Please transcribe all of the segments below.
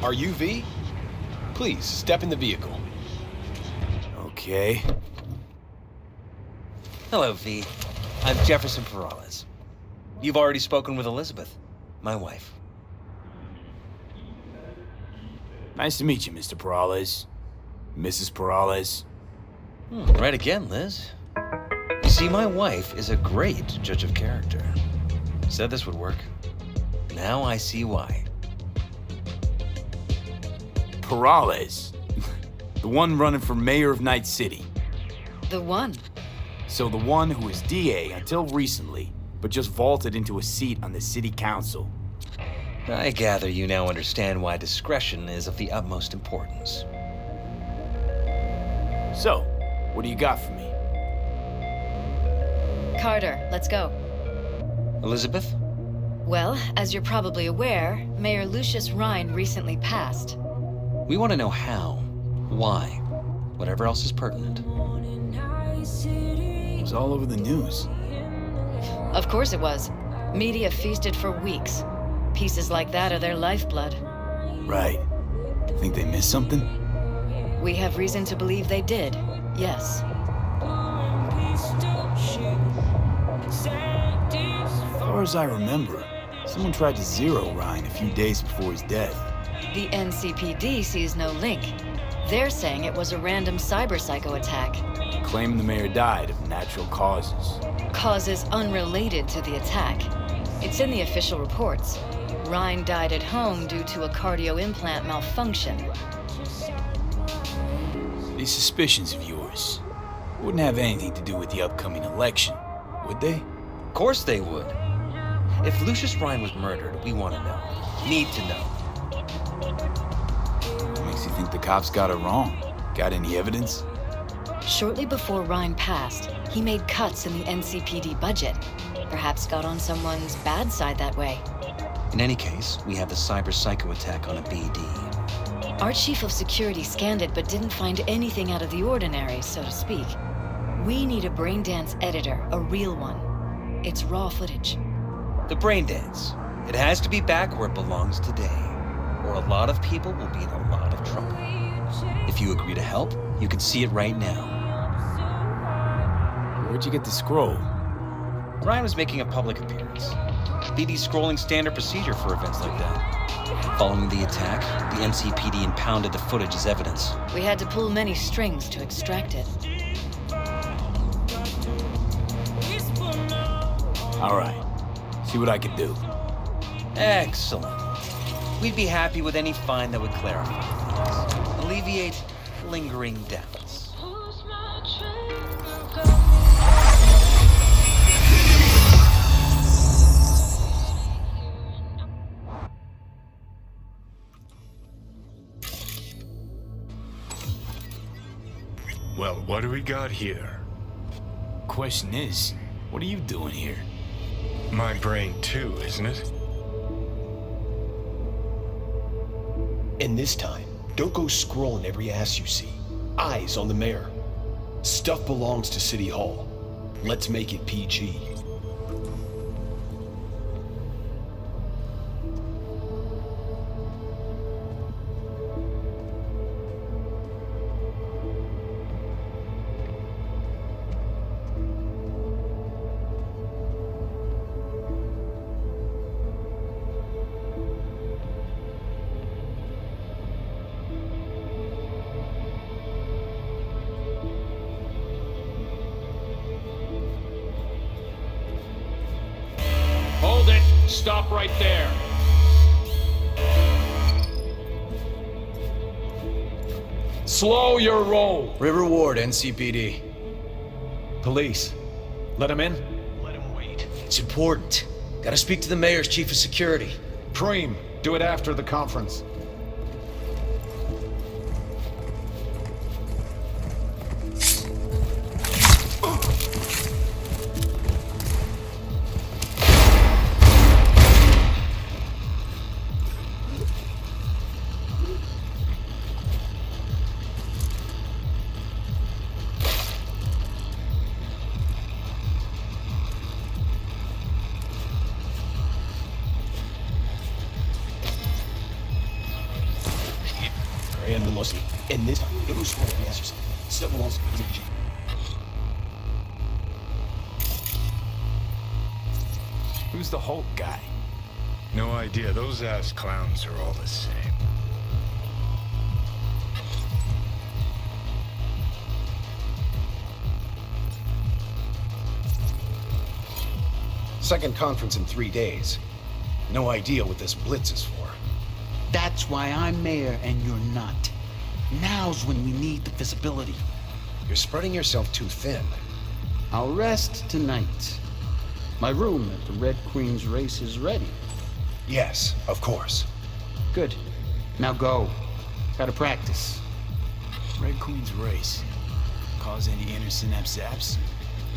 Are you V? Please, step in the vehicle. Okay. Hello, V. I'm Jefferson Peralez. You've already spoken with Elizabeth, my wife. Nice to meet you, Mr. Peralez. Mrs. Peralez. Right again, Liz. You see, my wife is a great judge of character. Said this would work. Now I see why. Peralez. The one running for mayor of Night City. The one. So the one who was DA until recently, but just vaulted into a seat on the city council. I gather you now understand why discretion is of the utmost importance. So, what do you got for me? Carter, let's go. Elizabeth? Well, as you're probably aware, Mayor Lucius Rhine recently passed. We want to know how, why, whatever else is pertinent. It was all over the news. Of course it was. Media feasted for weeks. Pieces like that are their lifeblood. Right. Think they missed something? We have reason to believe they did, yes. As far as I remember, someone tried to zero Ryan a few days before his death. The NCPD sees no link. They're saying it was a random cyber-psycho attack. Claiming the mayor died of natural causes. Causes unrelated to the attack. It's in the official reports. Ryan died at home due to a cardio implant malfunction. These suspicions of yours wouldn't have anything to do with the upcoming election, would they? Of course they would. If Lucius Rhine was murdered, we want to know. Need to know. What makes you think the cops got it wrong? Got any evidence? Shortly before Ryan passed, he made cuts in the NCPD budget. Perhaps got on someone's bad side that way. In any case, we have the cyber psycho attack on a BD. Our chief of security scanned it but didn't find anything out of the ordinary, so to speak. We need a braindance editor, a real one. It's raw footage. The brain dance. It has to be back where it belongs today, or a lot of people will be in a lot of trouble. If you agree to help, you can see it right now. Where'd you get the scroll? Ryan was making a public appearance. BD's scrolling standard procedure for events like that. Following the attack, the NCPD impounded the footage as evidence. We had to pull many strings to extract it. All right. See what I can do. Excellent. We'd be happy with any find that would clarify things, alleviate lingering doubts. Well, what do we got here? Question is, what are you doing here? My brain too, isn't it? And this time, don't go scrolling every ass you see. Eyes on the mayor. Stuff belongs to City Hall. Let's make it PG. Hold it! Stop right there! Slow your roll! River Ward, NCPD. Police. Let him in? Let him wait. It's important. Gotta speak to the mayor's chief of security. Preem, do it after the conference. and velocity. And this time, it goes forward, yes, stuff belongs to the G. Who's the Hulk guy? No idea. Those ass clowns are all the same. Second conference in 3 days. No idea what this blitz is for. That's why I'm mayor and you're not. Now's when we need the visibility. You're spreading yourself too thin. I'll rest tonight. My room at the Red Queen's race is ready. Yes, of course. Good. Now go. Gotta practice. Red Queen's race. Cause any inner synapse?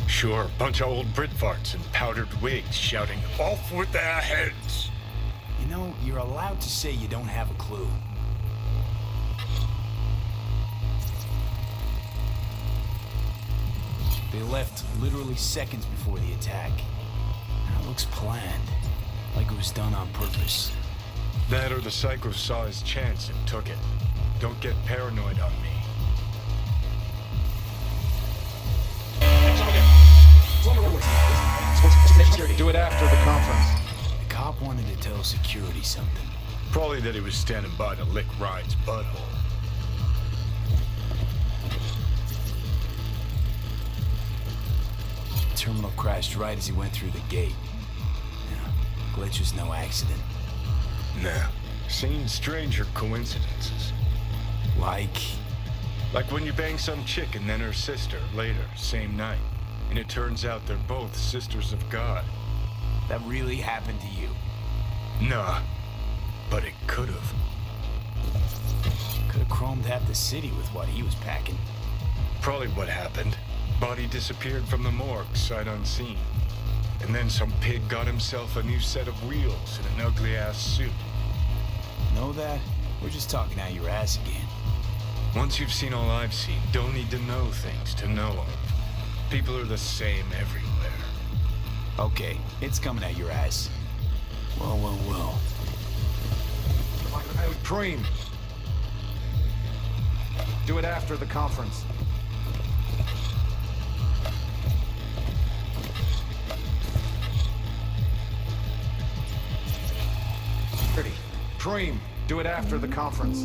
Sure, bunch of old Brit farts in powdered wigs shouting, "Off with their heads!" You know, you're allowed to say you don't have a clue. They left literally seconds before the attack. That looks planned, like it was done on purpose. That or the Psycho saw his chance and took it. Don't get paranoid on me. Do it after the conference. The cop wanted to tell security something. Probably that he was standing by to lick Ryan's butthole. The terminal crashed right as he went through the gate. Yeah, glitch was no accident. Nah, seen stranger coincidences. Like Like when you bang some chick and then her sister later, same night. And it turns out they're both sisters of God. that really happened to you. Nah, but it could've. Could have chromed half the city with what he was packing. Probably what happened. Body disappeared from the morgue, sight unseen. And then some pig got himself a new set of wheels and an ugly-ass suit. Know that? We're just talking out your ass again. Once you've seen all I've seen, don't need to know things to know them. People are the same everywhere. Okay, it's coming at your ass. Well. Cream. Do it after the conference. Pretty. Cream. Do it after the conference.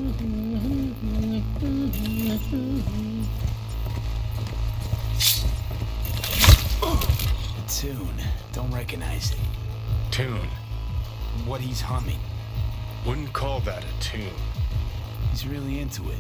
The tune. Don't recognize it. Tune. What he's humming. Wouldn't call that a tune. He's really into it.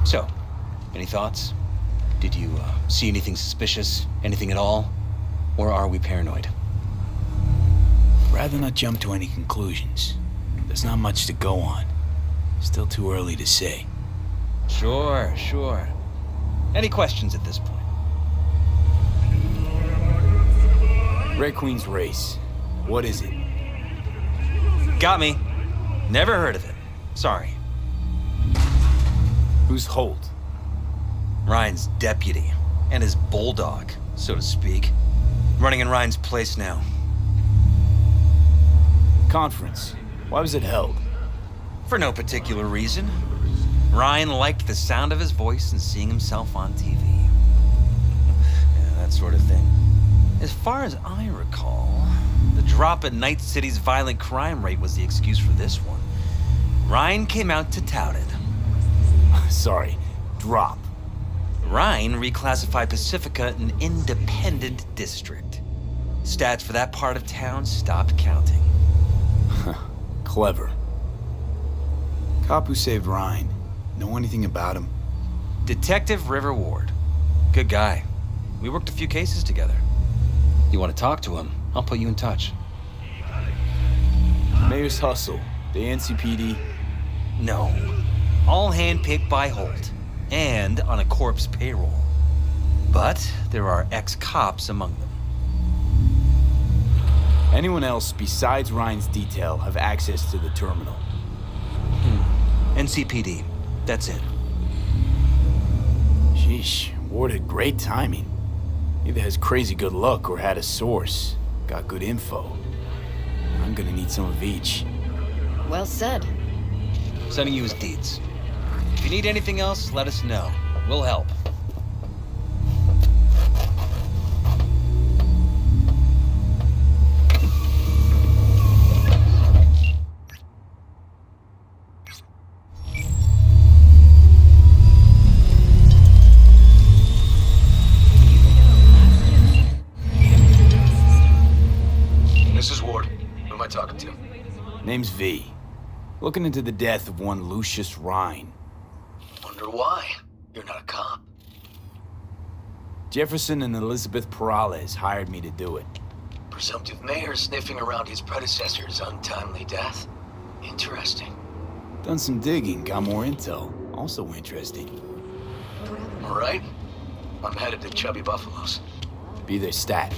So, any thoughts? Did you see anything suspicious? Anything at all? Or are we paranoid? Rather not jump to any conclusions. There's not much to go on. Still too early to say. Sure. Any questions at this point? Red Queen's race. What is it? Got me. Never heard of it. Sorry. Who's Holt? Ryan's deputy. And his bulldog, so to speak. Running in Ryan's place now. Conference. Why was it held? For no particular reason. Ryan liked the sound of his voice and seeing himself on TV. Yeah, that sort of thing. As far as I recall, the drop in Night City's violent crime rate was the excuse for this one. Ryan came out to tout it. Sorry. Drop. Ryan reclassified Pacifica an independent district. Stats for that part of town stopped counting. Clever. Cop who saved Ryan. Know anything about him? Detective River Ward. Good guy. We worked a few cases together. You want to talk to him? I'll put you in touch. Mayor's hustle. The NCPD. No. All handpicked by Holt. And on a corpse payroll. But there are ex-cops among them. Anyone else besides Ryan's detail have access to the terminal? NCPD. That's it. Sheesh, Ward had great timing. Either has crazy good luck or had a source. Got good info. I'm gonna need some of each. Well said. Sending you his deeds. If you need anything else, let us know. We'll help. This is Ward. Who am I talking to? Name's V. Looking into the death of one Lucius Rhine. Wonder why. You're not a cop. Jefferson and Elizabeth Perales hired me to do it. Presumptive mayor sniffing around his predecessor's untimely death. Interesting. Done some digging, got more intel. Also interesting. All right. I'm headed to Chubby Buffaloes. Be their stat.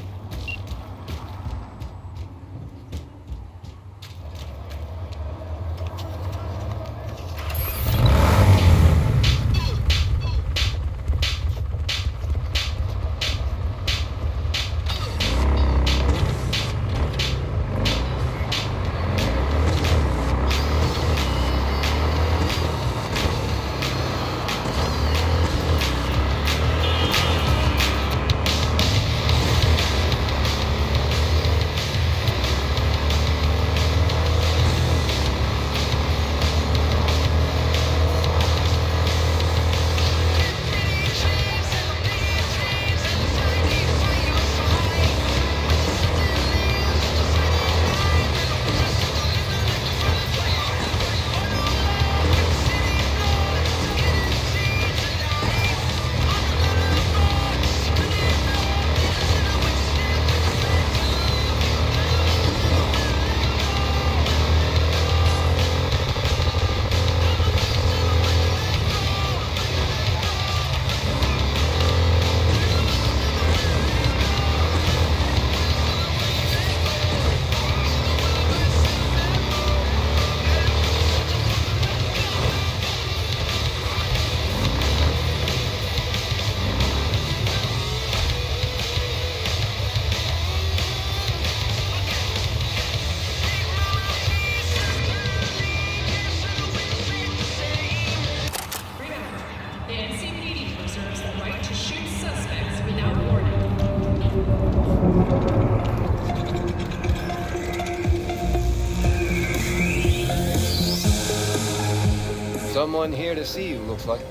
Someone here to see you, looks like.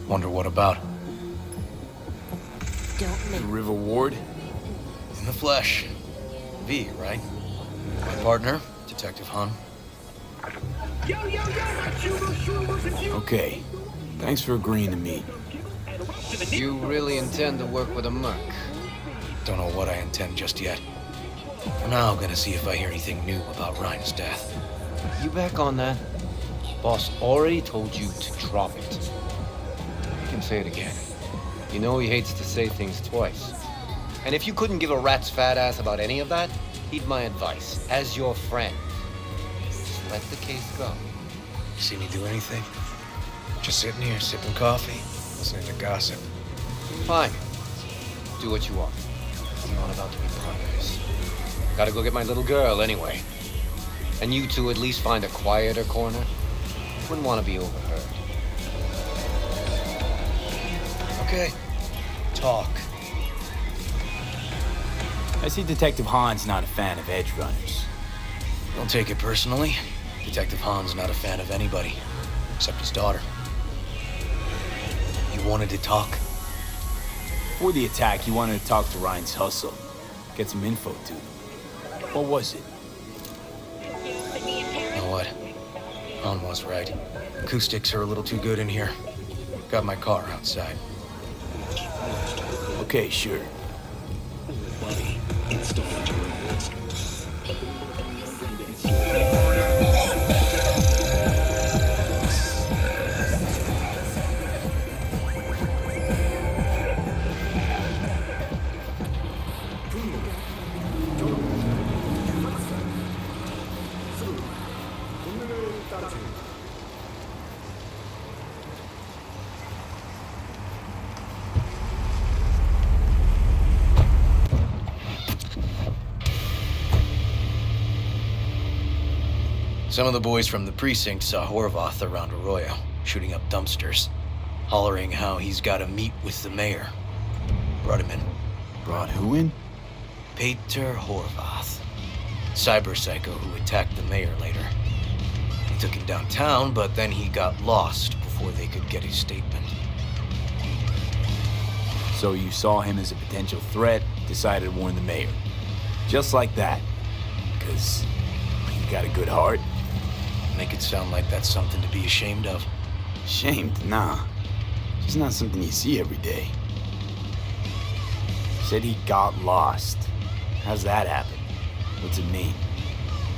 Wonder what about. The River Ward? In the flesh. V, right? My partner, Detective Hun. Okay. Thanks for agreeing to meet. You really intend to work with a merc? Don't know what I intend just yet. For now, I'm gonna see if I hear anything new about Ryan's death. You back on that? Boss already told you to drop it. You can say it again. You know he hates to say things twice. And if you couldn't give a rat's fat ass about any of that, heed my advice. As your friend, just let the case go. See me do anything? Just sitting here, sipping coffee, listening to gossip. Fine. Do what you want. I'm not about to be progress. Gotta go get my little girl anyway. And you two at least find a quieter corner. Wouldn't want to be overheard. Okay. Talk. I see Detective Han's not a fan of edge runners. Don't take it personally. Detective Han's not a fan of anybody, except his daughter. You wanted to talk? Before the attack, he wanted to talk to Ryan's hustle. Get some info to him. What was it? You know what? Han was right. Acoustics are a little too good in here. Got my car outside. Okay, sure. Some of the boys from the precinct saw Horvath around Arroyo, shooting up dumpsters, hollering how he's got to meet with the mayor. Brought him in. Brought who in? Peter Horvath, cyber psycho who attacked the mayor later. They took him downtown, but then he got lost before they could get his statement. So you saw him as a potential threat, decided to warn the mayor. Just like that. Because you got a good heart. Make it sound like that's something to be ashamed of. Ashamed? Nah. Just not something you see every day. Said he got lost. How's that happen? What's it mean?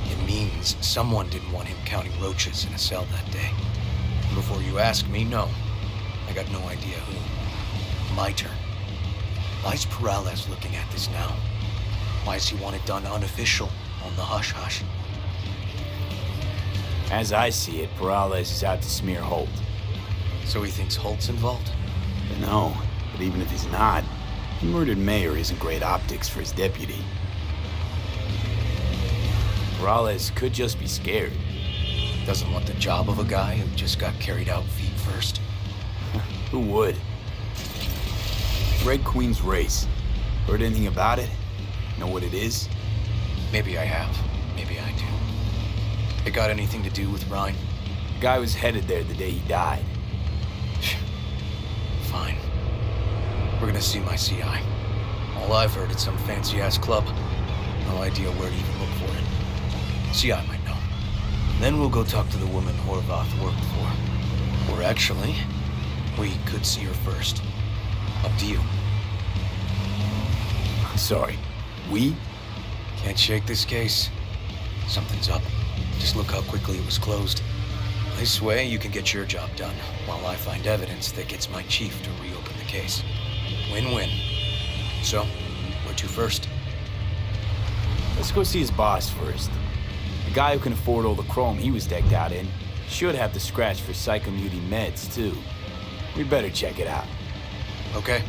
It means someone didn't want him counting roaches in a cell that day. And before you ask me, no. I got no idea who. My turn. Why's Peralez looking at this now? Why does he want it done unofficial, on the hush-hush? As I see it, Peralez is out to smear Holt. So he thinks Holt's involved? No, but even if he's not, the murdered mayor isn't great optics for his deputy. Peralez could just be scared. Doesn't want the job of a guy who just got carried out feet first. Who would? Red Queen's race. Heard anything about it? Know what it is? Maybe I have. Maybe I do. It got anything to do with Ryan? The guy was headed there the day he died. Fine. We're gonna see my CI. All I've heard is some fancy-ass club. No idea where to even look for it. CI might know. Then we'll go talk to the woman Horvath worked for. Or actually, we could see her first. Up to you. Sorry. We? Can't shake this case. Something's up. Just look how quickly it was closed. This way, you can get your job done, while I find evidence that gets my chief to reopen the case. Win-win. So, where to first? Let's go see his boss first. The guy who can afford all the chrome he was decked out in should have the scratch for psychomuting meds, too. We better check it out. Okay.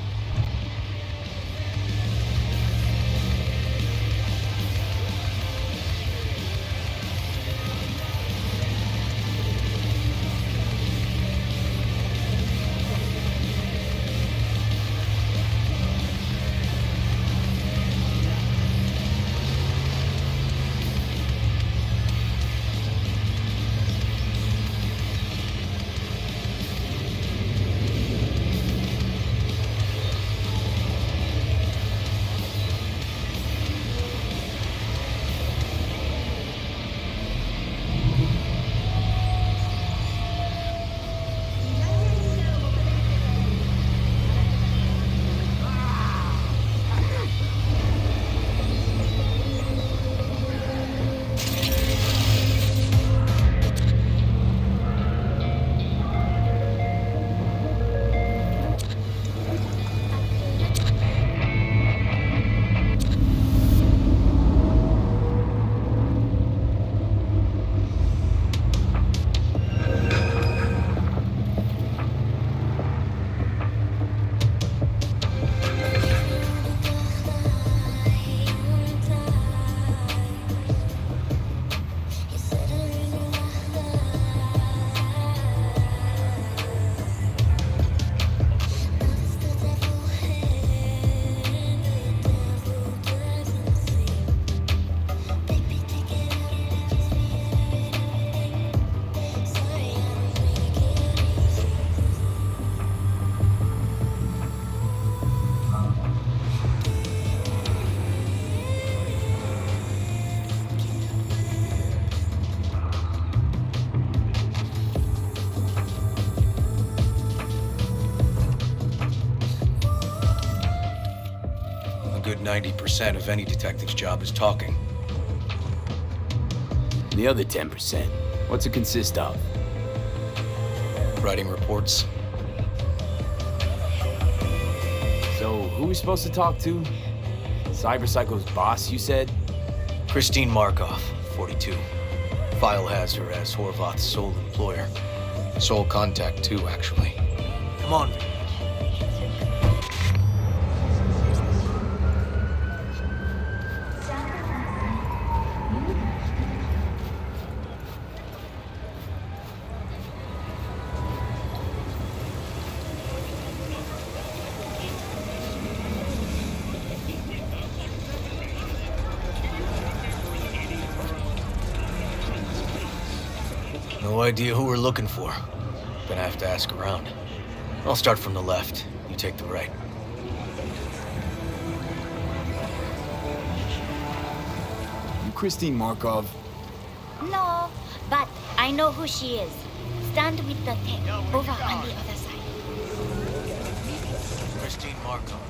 Good 90% of any detective's job is talking. The other 10%, what's it consist of? Writing reports. So, who are we supposed to talk to? Cyber Psycho's boss, you said? Christine Markov, 42. File has her as Horvath's sole employer. Sole contact, too, actually. Come on. idea who we're looking for. Gonna have to ask around. I'll start from the left. You take the right. You Christine Markov? No, but I know who she is. Stand with the tech over on the other side. Christine Markov.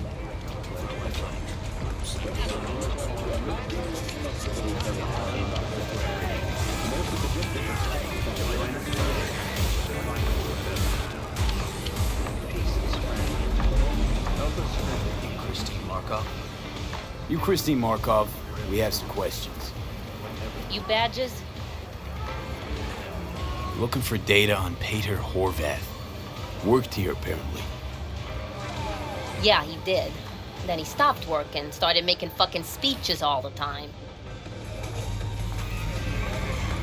Christine Markov? You Christine Markov, we have some questions. You badges? Looking for data on Peter Horvath. Worked here, apparently. Yeah, he did. Then he stopped working, started making fucking speeches all the time.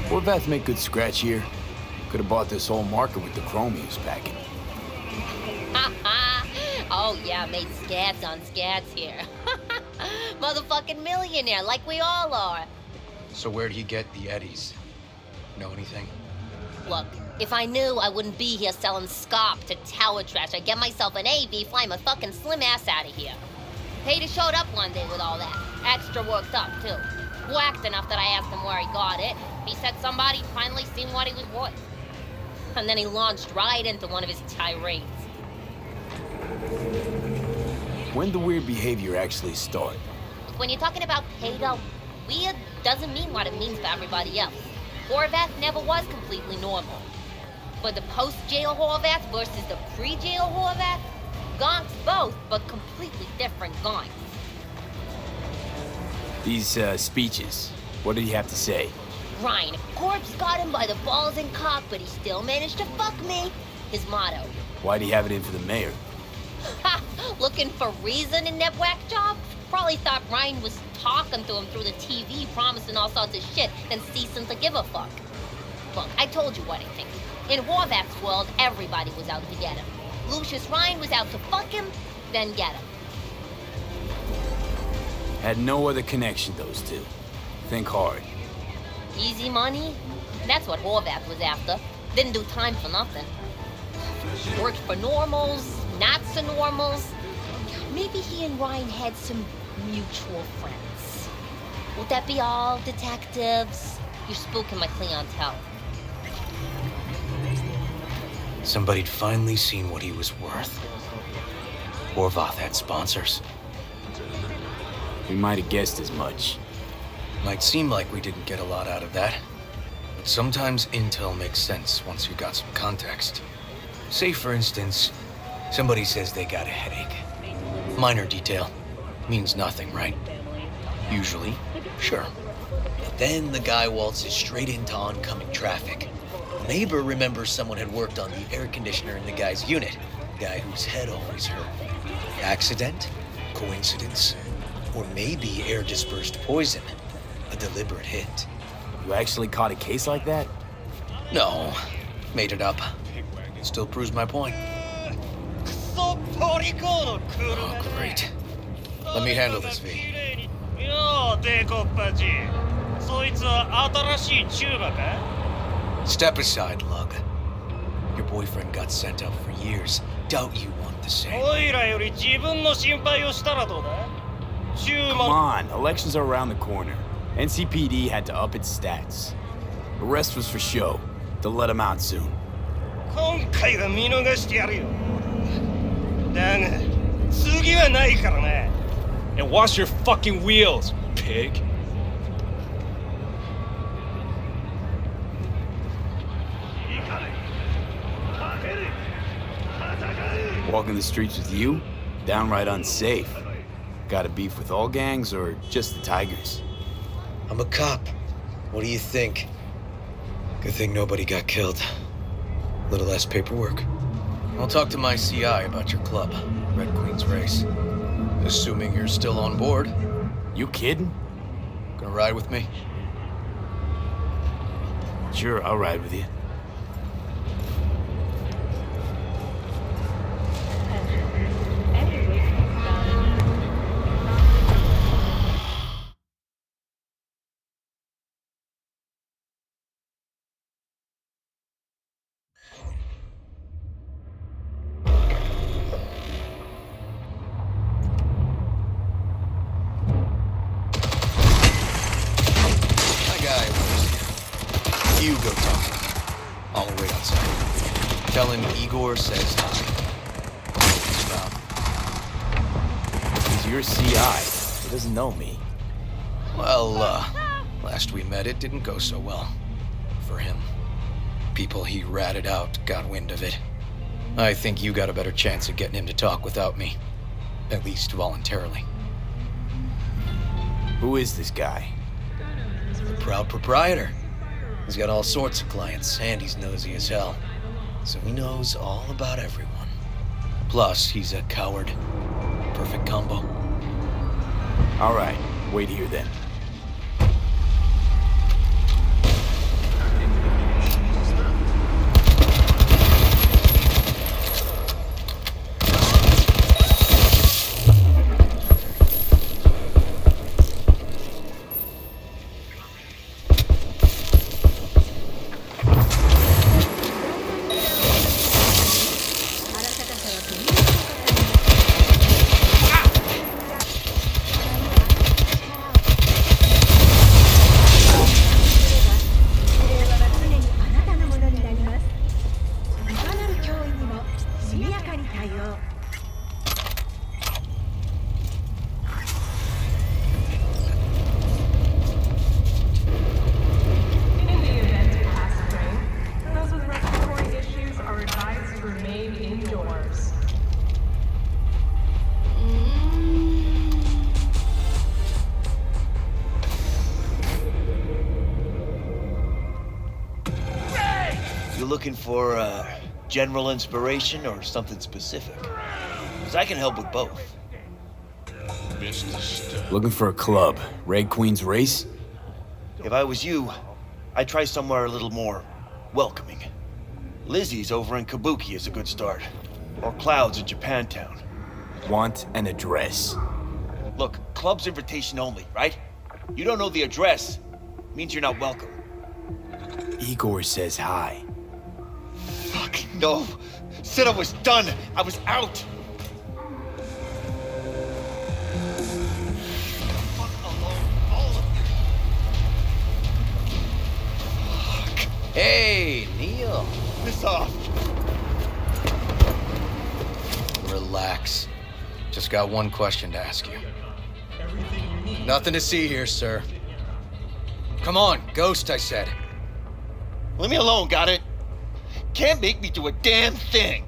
Horvath make good scratch here. Could have bought this whole market with the chrome he was packing. Oh yeah, made scads on scads here. Motherfucking millionaire, like we all are. So where'd he get the eddies? Know anything? Look, if I knew, I wouldn't be here selling scop to tower trash. I'd get myself an AV, fly my fucking slim ass out of here. Peter showed up one day with all that. Extra worked up, too. Whacked enough that I asked him where he got it. He said somebody finally seen what he was worth. And then he launched right into one of his tirades. When the weird behavior actually start? When you're talking about Peter, weird doesn't mean what it means for everybody else. Horvath never was completely normal. But the post-jail Horvath versus the pre-jail Horvath, gonks both, but completely different gonks. These, speeches, what did he have to say? Ryan, Corpse got him by the balls and cock, but he still managed to fuck me. His motto. Why'd he have it in for the mayor? Ha! Looking for reason in that whack job? Probably thought Ryan was talking to him through the TV, promising all sorts of shit, then ceasing to give a fuck. Look, I told you what I think. In Horvath's world, everybody was out to get him. Lucius Ryan was out to fuck him, then get him. Had no other connection, those two. Think hard. Easy money? That's what Horvath was after. Didn't do time for nothing. Worked for normals, not so normals. Maybe he and Ryan had some mutual friends. Would that be all, detectives? You're spooking my clientele. Somebody'd finally seen what he was worth. Horvath had sponsors. We might have guessed as much. Might seem like we didn't get a lot out of that. But sometimes intel makes sense once you got some context. Say, for instance, somebody says they got a headache. Minor detail. Means nothing, right? Usually, sure. But then the guy waltzes straight into oncoming traffic. A neighbor remembers someone had worked on the air conditioner in the guy's unit. The guy whose head always hurt. Accident? Coincidence? Or maybe air-dispersed poison. A deliberate hit. You actually caught a case like that? No. Made it up. Still proves my point. Oh, great. Let me handle this, V. Step aside, Lug. Your boyfriend got sent out for years. Doubt you want the same. Come on, elections are around the corner. NCPD had to up its stats. The rest was for show. They'll let him out soon. And wash your fucking wheels, pig. Walking the streets with you? Downright unsafe. Got a beef with all gangs or just the Tigers? I'm a cop. What do you think? Good thing nobody got killed. A little less paperwork. I'll talk to my CI about your club, Red Queen's Race. Assuming you're still on board. You kidding? Gonna ride with me? Sure, I'll ride with you. Igor says hi. He's your CI. He doesn't know me. Well, last we met, it didn't go so well. For him. People he ratted out got wind of it. I think you got a better chance of getting him to talk without me. At least voluntarily. Who is this guy? The proud proprietor. He's got all sorts of clients, and he's nosy as hell. So he knows all about everyone. Plus, he's a coward. Perfect combo. All right, wait here then. Looking for general inspiration or something specific? Because I can help with both. Looking for a club. Red Queen's Race? If I was you, I'd try somewhere a little more welcoming. Lizzie's over in Kabuki is a good start. Or Clouds in Japantown. Want an address. Look, club's invitation only, right? You don't know the address. Means you're not welcome. Igor says hi. Fuck, no. Said I was done. I was out. Fuck alone, all of you. Fuck. Hey, Neil. Piss off. Relax. Just got one question to ask you. Nothing to see here, sir. Come on, Ghost, I said. Leave me alone, got it? Can't make me do a damn thing.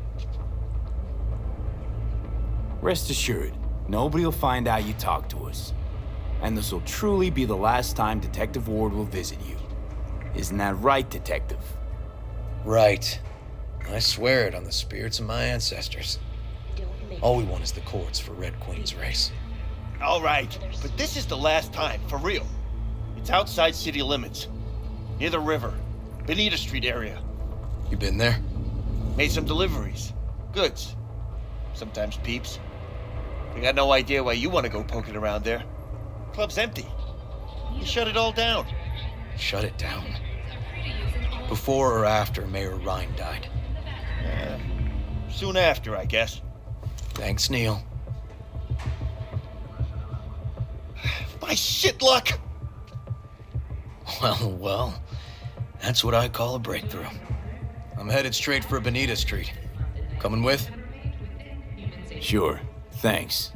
Rest assured, nobody will find out you talked to us. And this will truly be the last time Detective Ward will visit you. Isn't that right, Detective? Right. I swear it on the spirits of my ancestors. All we want is the courts for Red Queen's Race. All right, but this is the last time, for real. It's outside city limits. Near the river. Bonita Street area. You been there? Made some deliveries. Goods. Sometimes peeps. I got no idea why you want to go poking around there. Club's empty. You shut it all down. Shut it down? Before or after Mayor Ryan died? Soon after, I guess. Thanks, Neil. My shit luck! Well, that's what I call a breakthrough. I'm headed straight for Bonita Street. Coming with? Sure, thanks.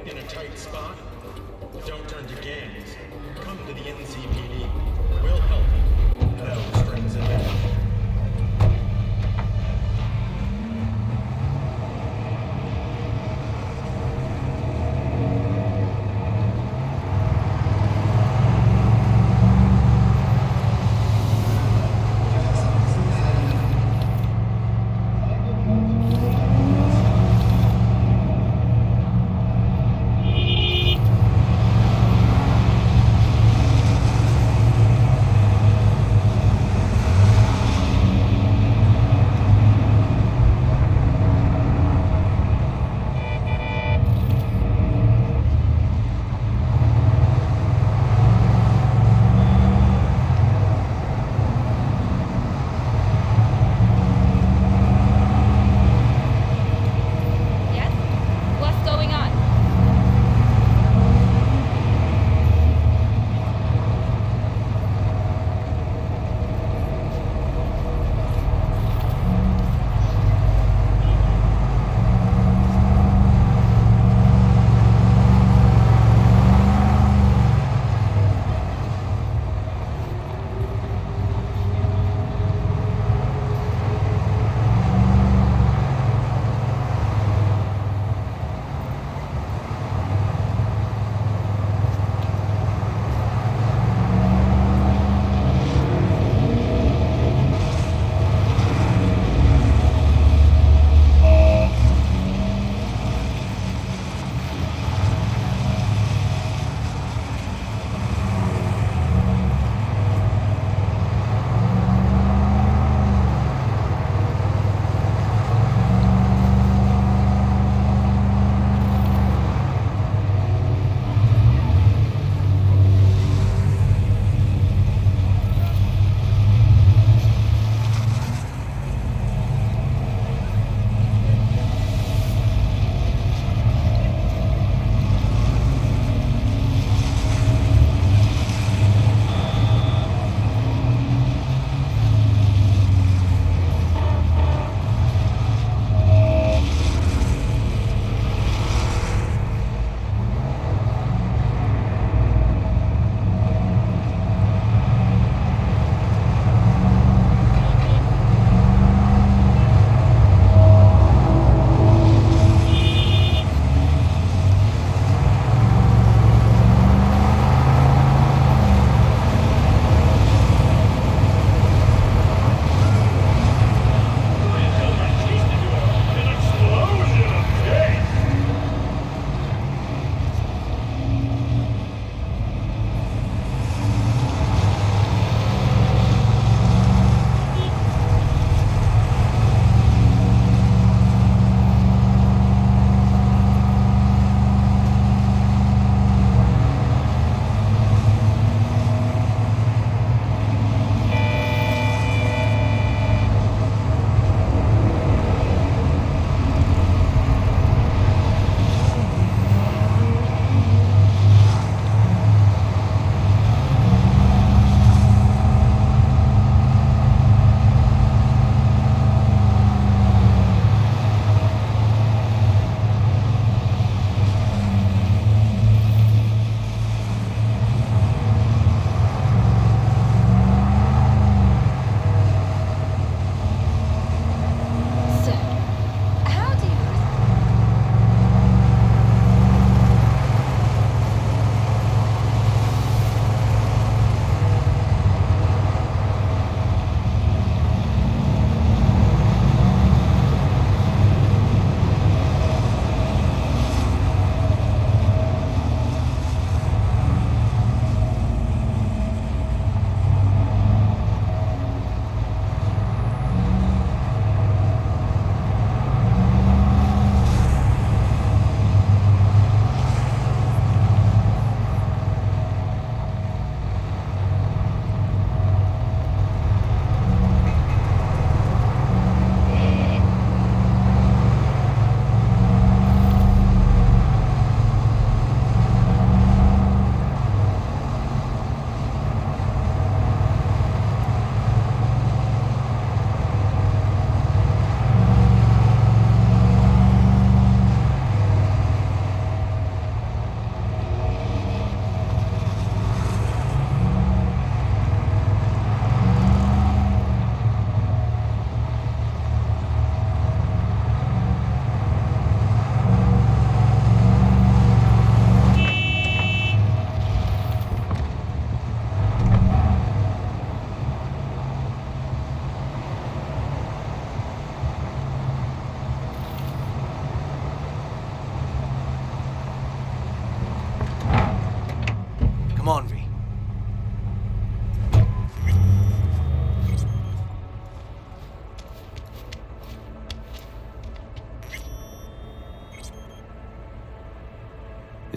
In a tight spot? Don't turn to gangs. Come to the NCPD. We'll help you. No strings attached.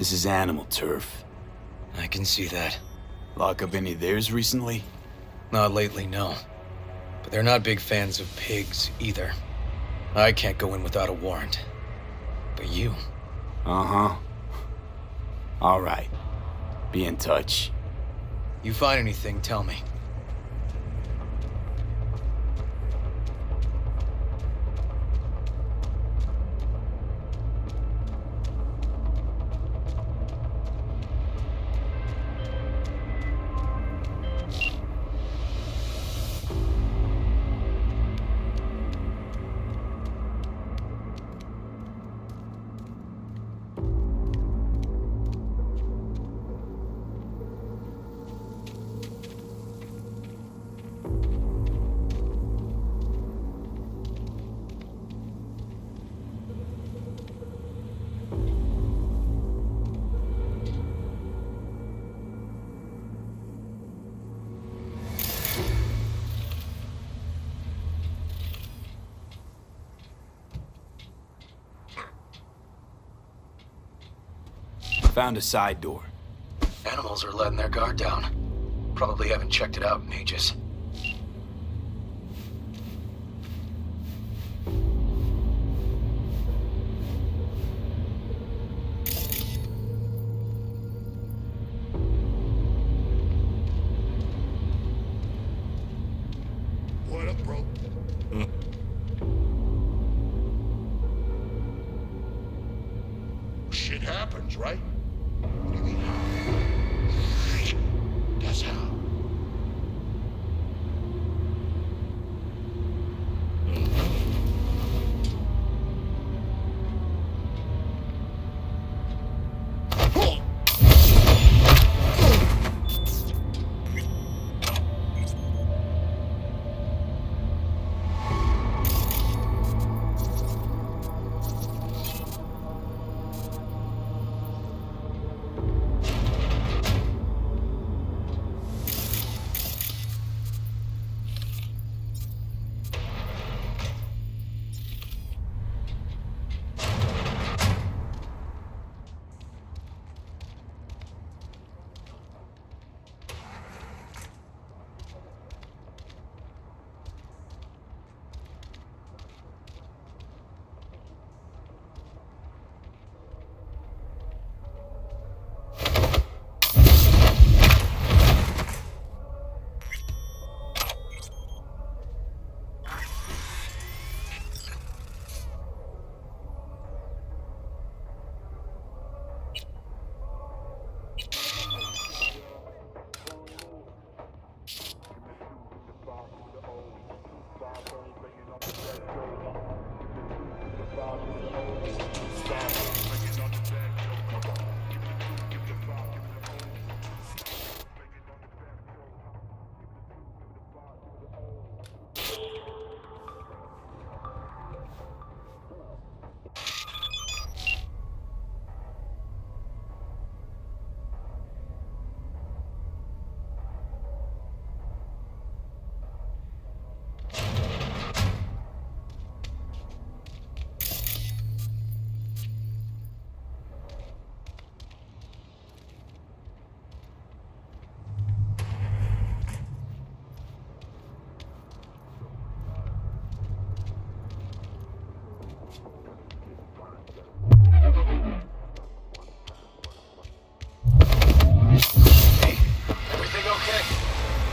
This is animal turf. I can see that. Lock up any of theirs recently? Not lately, no. But they're not big fans of pigs, either. I can't go in without a warrant. But you... Uh-huh. All right. Be in touch. You find anything, tell me. Found a side door. Animals are letting their guard down. Probably haven't checked it out in ages. What up, bro? Shit happens, right? What do you mean how? That's how.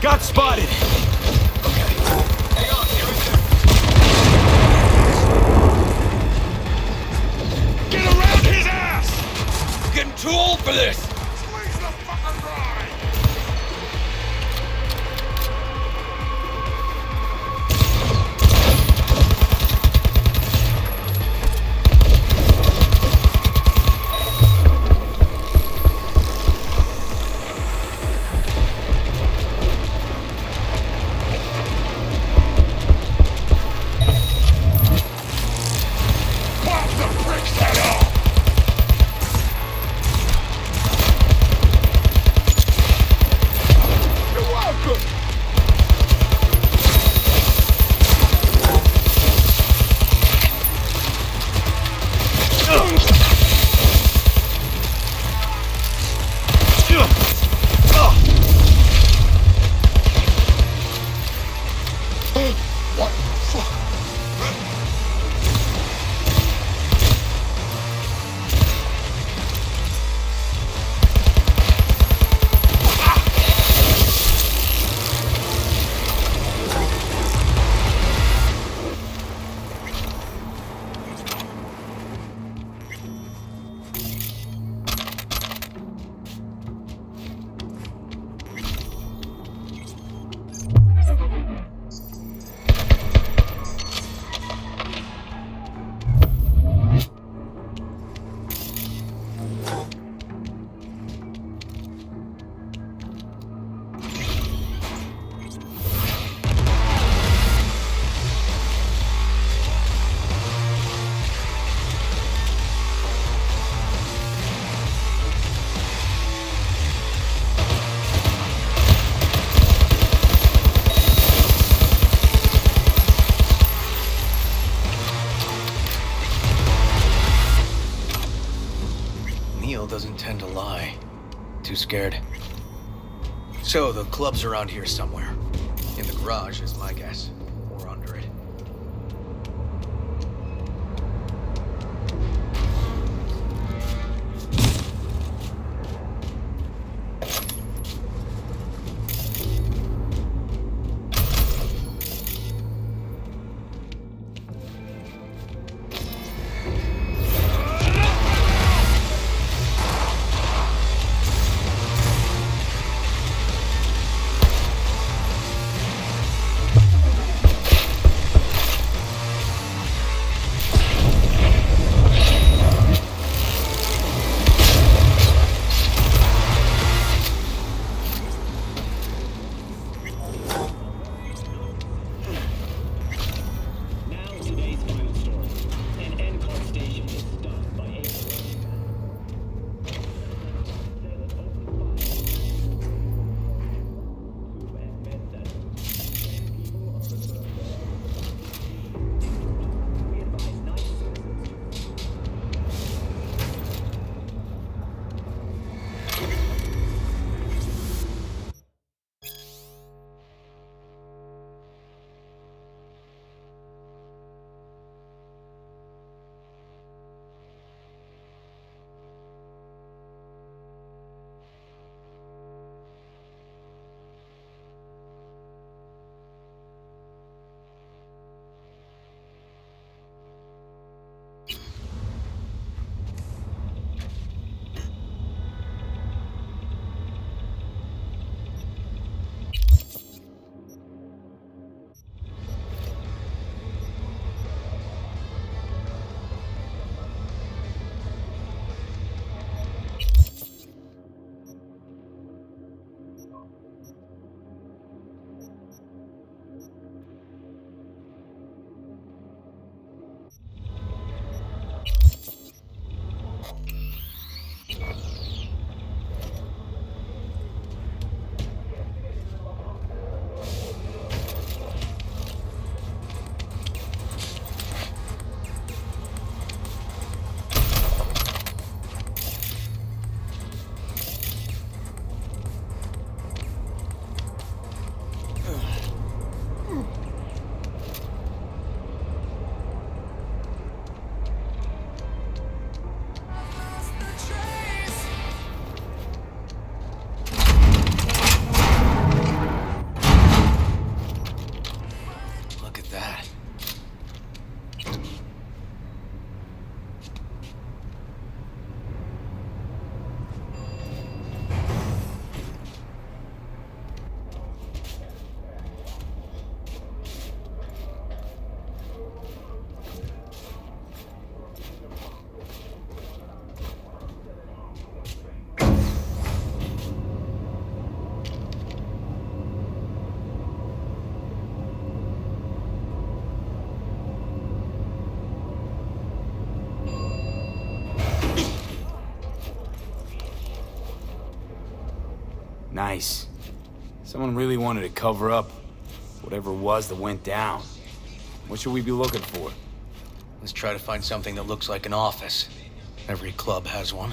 Got spotted! Get around his ass! I'm getting too old for this! Squeeze the fucker dry! Pop the prick's head off! scared. So, the club's around here somewhere. In the garage is my guess. Or under it. Nice. Someone really wanted to cover up whatever it was that went down. What should we be looking for? Let's try to find something that looks like an office. Every club has one.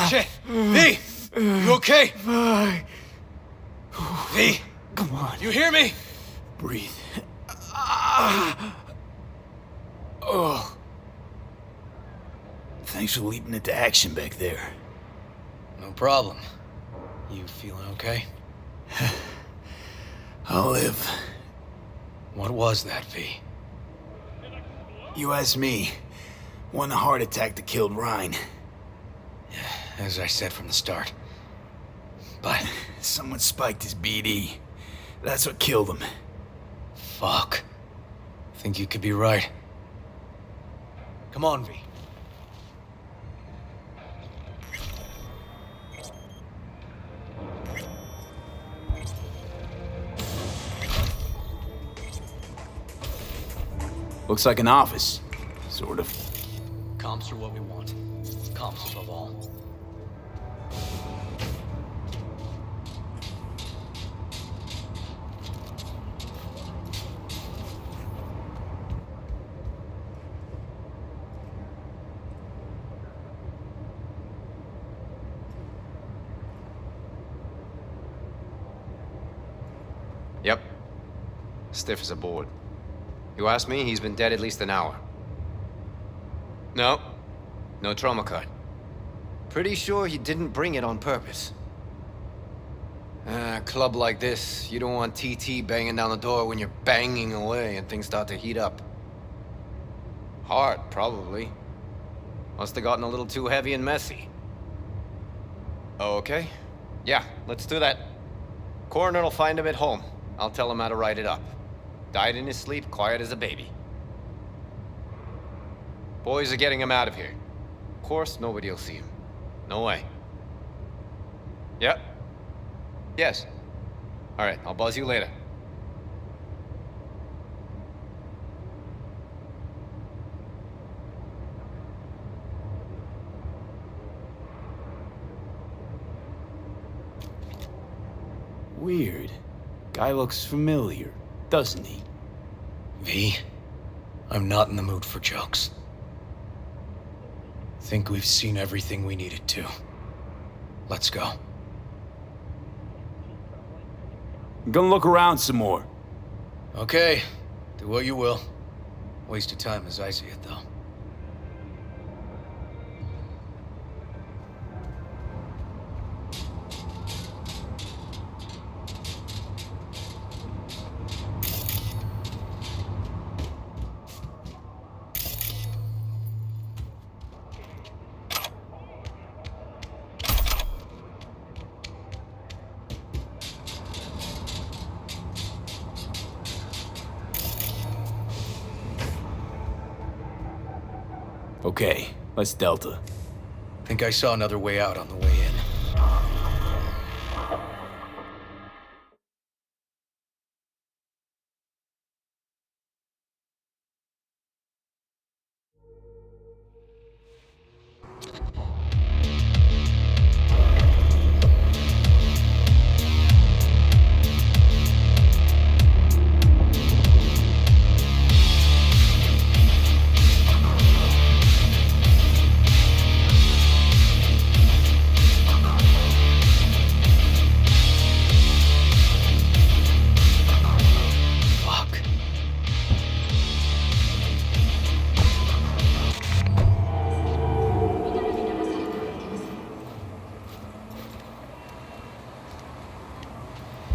Shit! V! You okay? V! Come on. You hear me? Breathe. Oh. Thanks for leaping into action back there. No problem. You feeling okay? I'll live. What was that, V? You asked me. One heart attack that killed Ryan. As I said from the start. But someone spiked his BD. That's what killed him. Fuck. Think you could be right. Come on, V. Looks like an office. Sort of. Comps are what we want. Comps above all. Yep. Stiff as a board. You ask me, he's been dead at least an hour. No. No trauma card. Pretty sure he didn't bring it on purpose. A club like this, you don't want TT banging down the door when you're banging away and things start to heat up. Hard, probably. Must have gotten a little too heavy and messy. Okay. Yeah, let's do that. Coroner will find him at home. I'll tell him how to write it up. Died in his sleep, quiet as a baby. Boys are getting him out of here. Of course, nobody will see him. No way. Yep. Yes. All right, I'll buzz you later. Weird. Guy looks familiar, doesn't he? V, I'm not in the mood for jokes. Think we've seen everything we needed to. Let's go. I'm gonna look around some more. Okay, do what you will. Waste of time as I see it, though. Okay, let's Delta. Think I saw another way out on the way in.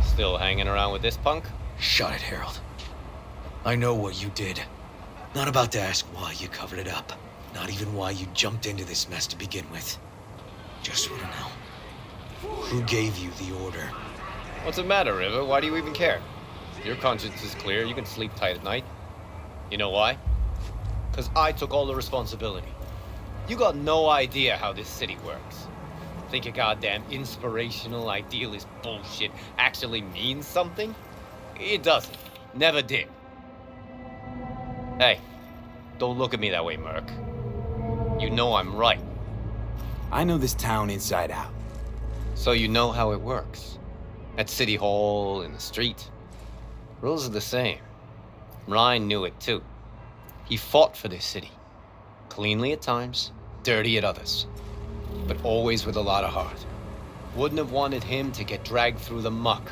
Still hanging around with this punk? Shut it, Harold. I know what you did. Not about to ask why you covered it up. Not even why you jumped into this mess to begin with. Just want to know. Who gave you the order? What's the matter, River? Why do you even care? Your conscience is clear. You can sleep tight at night. You know why? Because I took all the responsibility. You got no idea how this city works. Think your goddamn inspirational, idealist bullshit actually means something? It doesn't. Never did. Hey, don't look at me that way, Merc. You know I'm right. I know this town inside out. So you know how it works. At City Hall, in the street. Rules are the same. Ryan knew it too. He fought for this city. Cleanly at times, dirty at others. but always with a lot of heart. Wouldn't have wanted him to get dragged through the muck.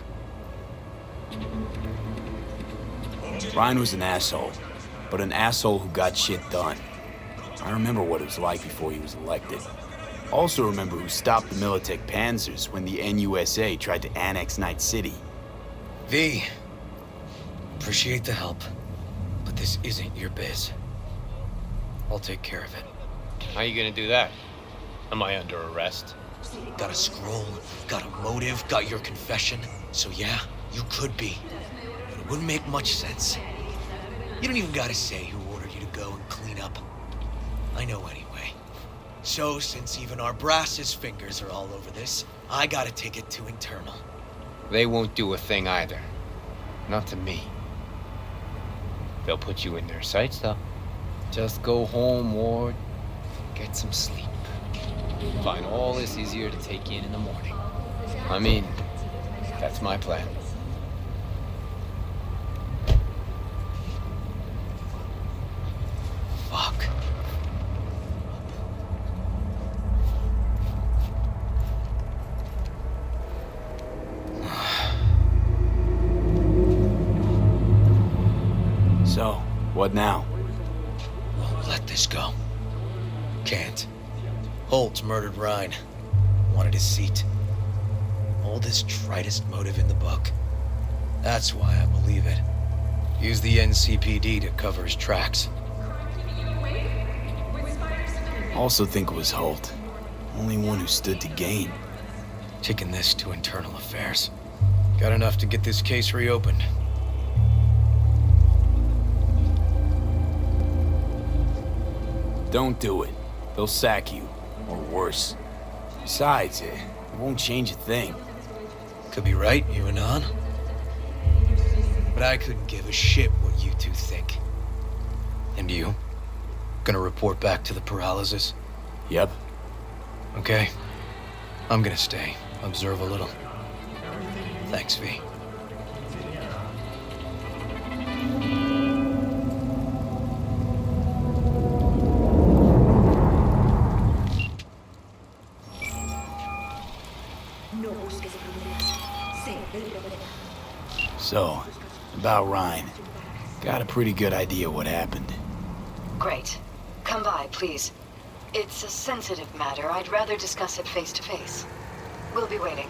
Ryan was an asshole, but an asshole who got shit done. I remember what it was like before he was elected. Also remember who stopped the Militech Panzers when the NUSA tried to annex Night City. V, appreciate the help, but this isn't your biz. I'll take care of it. How you gonna do that? Am I under arrest? Got a scroll, got a motive, got your confession. So yeah, you could be. But it wouldn't make much sense. You don't even gotta say who ordered you to go and clean up. I know anyway. So since even our brass's fingers are all over this, I gotta take it to internal. They won't do a thing either. Not to me. They'll put you in their sights, though. Just go home, Ward. Get some sleep. Find all this easier to take in the morning. I mean, that's my plan. Fuck. So, what now? Won't let this go. Can't. Holt's murdered Ryan. Wanted his seat. Oldest, tritest motive in the book. That's why I believe it. Use the NCPD to cover his tracks. Also think it was Holt. Only one who stood to gain. Taking this to internal affairs. Got enough to get this case reopened. Don't do it. They'll sack you. Or worse. Besides, it won't change a thing. Could be right, you and on. But I couldn't give a shit what you two think. And you? Gonna report back to the paralysis? Yep. Okay. I'm gonna stay. Observe a little. Thanks, V. So, about Ryan. Got a pretty good idea what happened. Great. Come by, please. It's a sensitive matter. I'd rather discuss it face to face. We'll be waiting.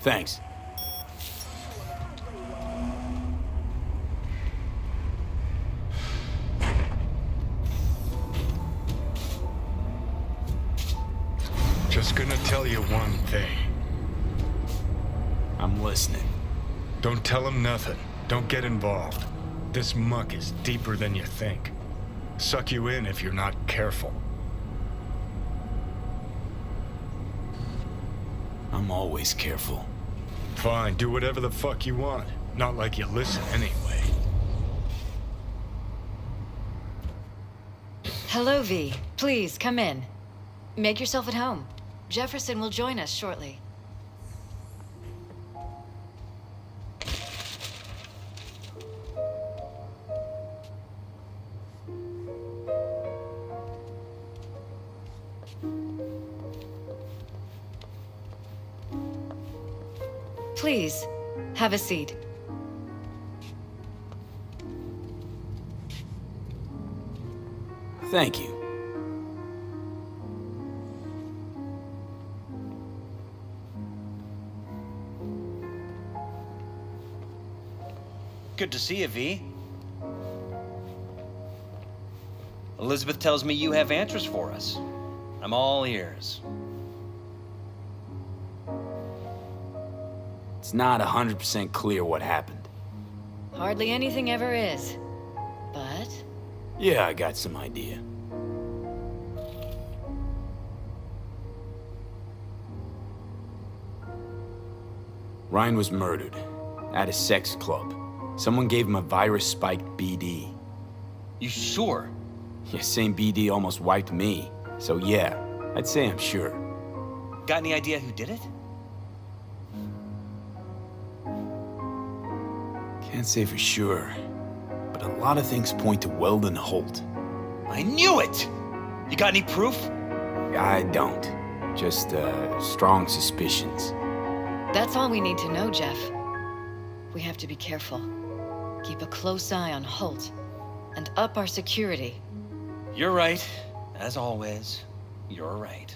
Thanks. Just gonna tell you one thing. I'm listening. Don't tell him nothing. Don't get involved. This muck is deeper than you think. Suck you in if you're not careful. I'm always careful. Fine, do whatever the fuck you want. Not like you listen anyway. Hello, V. Please, come in. Make yourself at home. Jefferson will join us shortly. Please, have a seat. Thank you. Good to see you, V. Elizabeth tells me you have answers for us. I'm all ears. It's not 100% clear what happened. Hardly anything ever is. But... Yeah, I got some idea. Ryan was murdered at a sex club. Someone gave him a virus-spiked BD. You sure? Yeah, same BD almost wiped me. So yeah, I'd say I'm sure. Got any idea who did it? Can't say for sure, but a lot of things point to Weldon Holt. I knew it! You got any proof? I don't. Just, strong suspicions. that's all we need to know, Jeff. We have to be careful. Keep a close eye on Holt, and up our security. You're right. As always, you're right.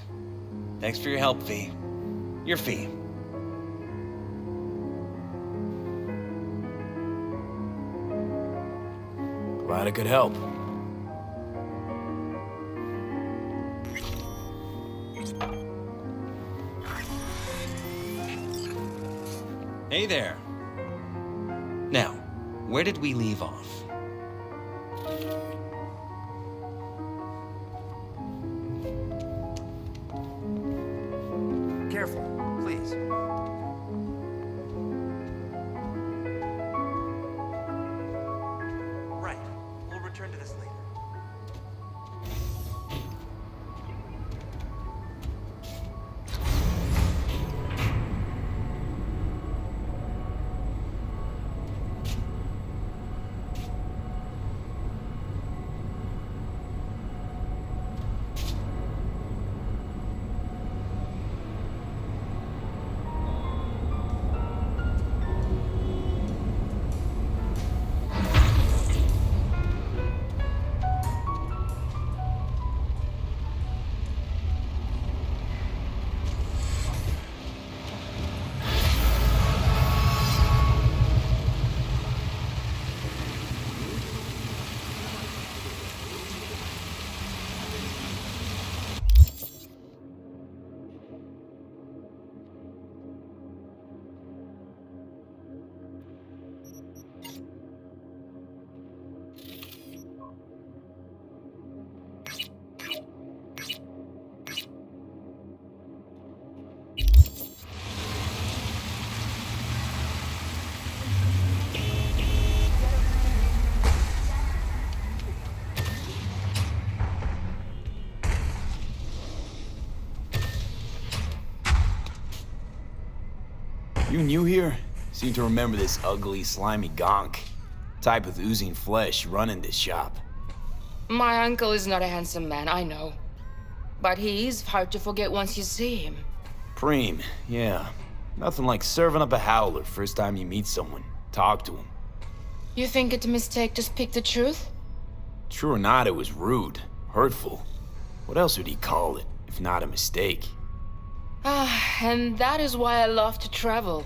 Thanks for your help, V. Your fee. Glad I could help. Hey there. Now, where did we leave off? Careful, please. Right. We'll return to this later. You new here? Seem to remember this ugly, slimy gonk. Type with oozing flesh running this shop. My uncle is not a handsome man, I know. But he is hard to forget once you see him. Preem, yeah. Nothing like serving up a howler first time you meet someone. Talk to him. You think it's a mistake to speak the truth? True or not, it was rude. Hurtful. What else would he call it, if not a mistake? And that is why I love to travel.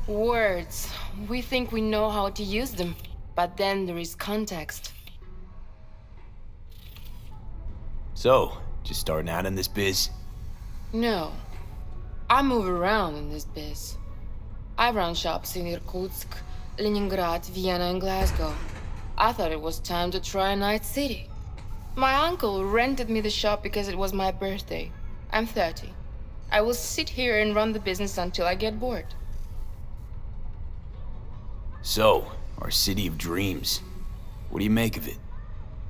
Words. We think we know how to use them, but then there is context. So, just starting out in this biz? No. I move around in this biz. I run shops in Irkutsk, Leningrad, Vienna, and Glasgow. I thought it was time to try Night City. My uncle rented me the shop because it was my birthday. I'm 30. I will sit here and run the business until I get bored. So, our city of dreams. What do you make of it?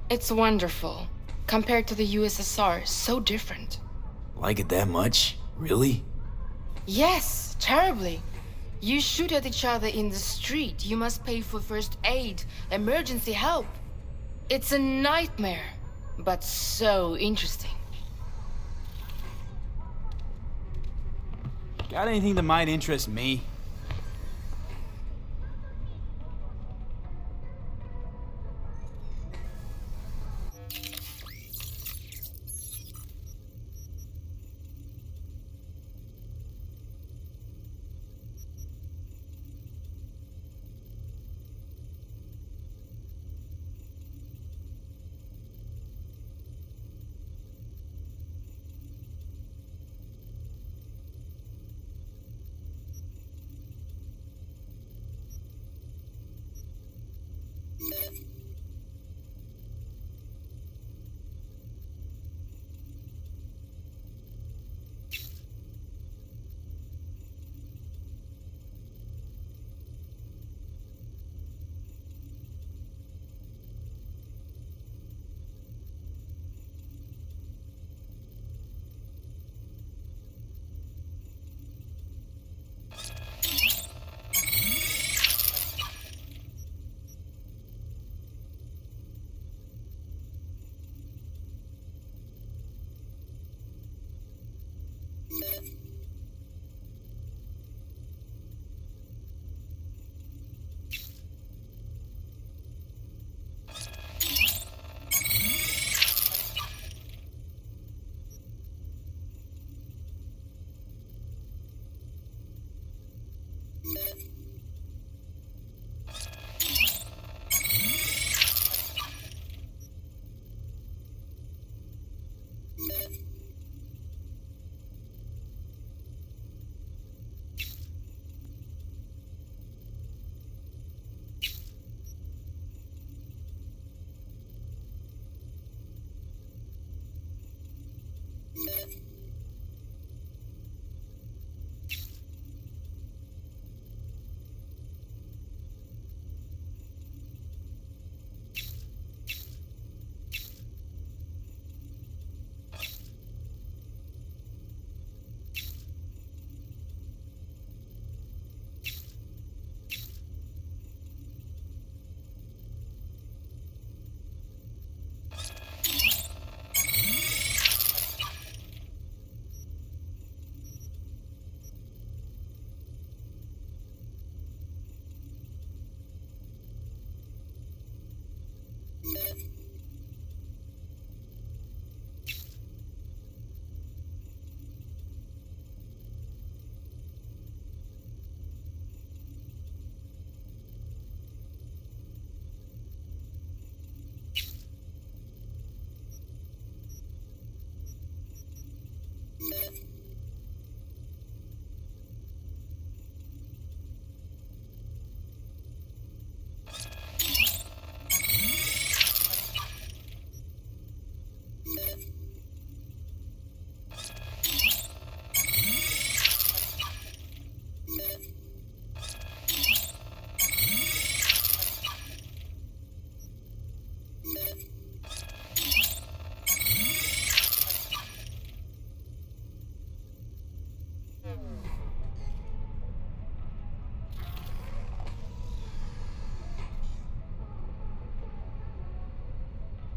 It's wonderful. Compared to the USSR, so different. Like it that much? Really? Yes, terribly. You shoot at each other in the street. You must pay for first aid, emergency help. It's a nightmare, but so interesting. Got anything that might interest me?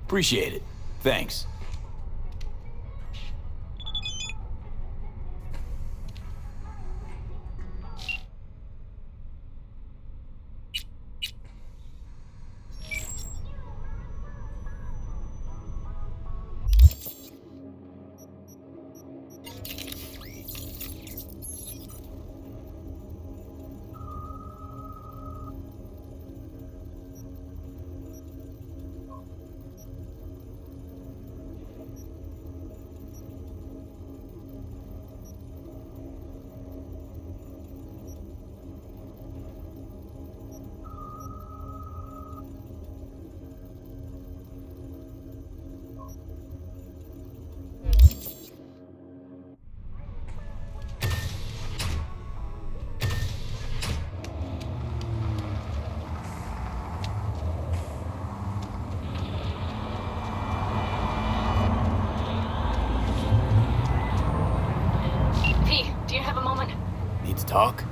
Appreciate it. Thanks. talk?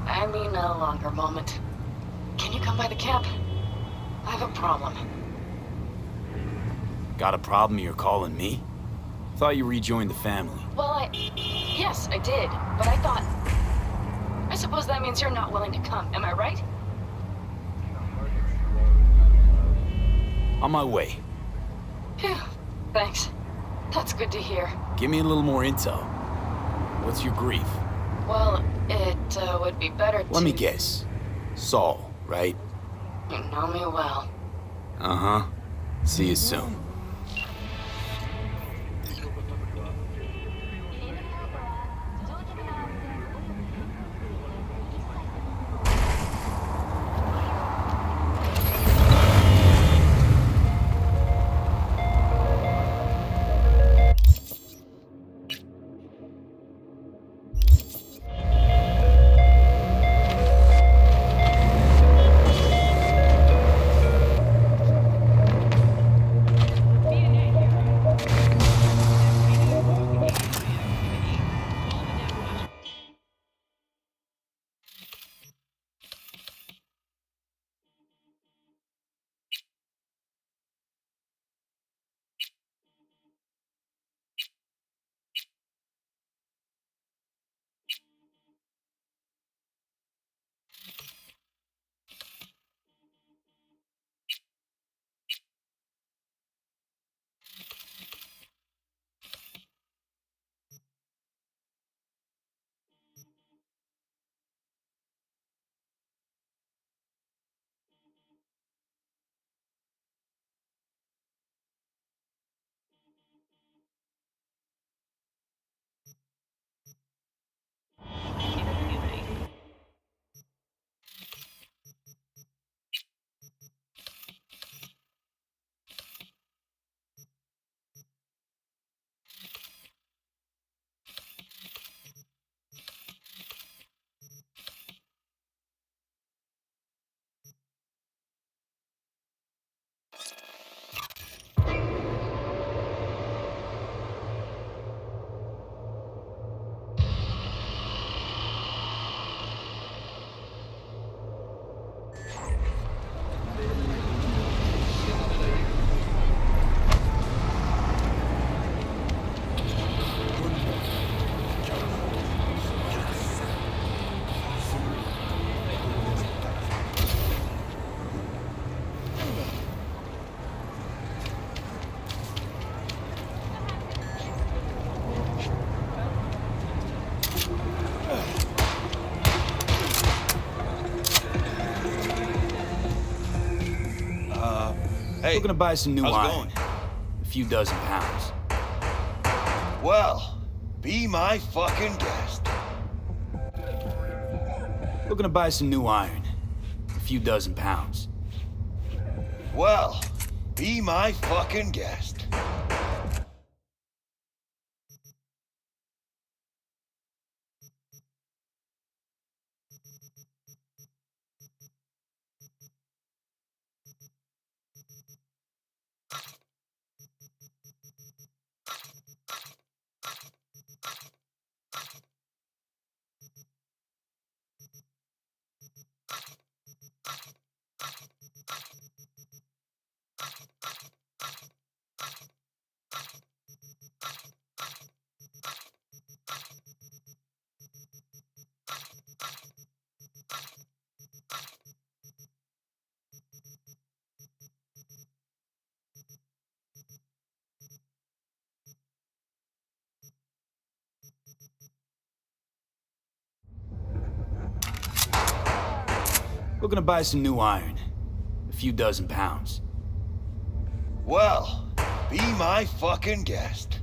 I mean, no longer moment. Can you come by the camp? I have a problem. Got a problem you're calling me? Thought you rejoined the family. Well, yes, I did. But I thought... I suppose that means you're not willing to come, am I right? On my way. Phew, thanks. That's good to hear. Give me a little more intel. What's your grief? Well, it would be better to... Let me guess. Saul, right? You know me well. Uh-huh. See you soon. Hey, looking to buy some new how's it iron. going? A few dozen pounds. Well, be my fucking guest. Looking to buy some new iron. A few dozen pounds. Well, be my fucking guest. Looking to buy some new iron. A few dozen pounds. Well, be my fucking guest.